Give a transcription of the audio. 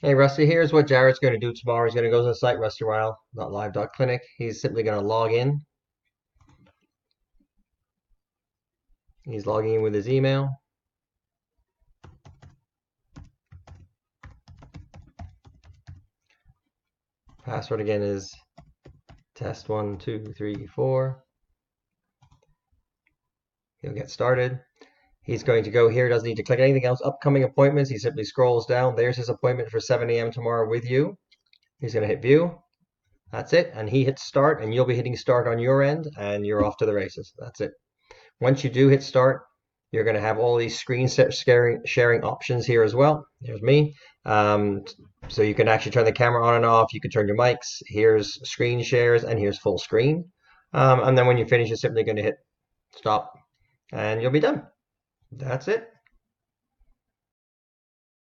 Hey Rusty, here's what Jared's going to do tomorrow. He's going to go to the site, rustywile.live.clinic. He's simply going to log in. He's logging in with his email. Password again is test12334. He'll get started. He's going to go here, doesn't need to click anything else. Upcoming appointments, he simply scrolls down. There's his appointment for 7 a.m. tomorrow with you. He's going to hit view. That's it. And he hits start, and you'll be hitting start on your end, and you're off to the races. That's it. Once you do hit start, you're going to have all these screen sharing options here as well. Here's me. So you can actually turn the camera on and off. You can turn your mics. Here's screen shares, and here's full screen. And then when you finish, you're simply going to hit stop, and you'll be done. That's it.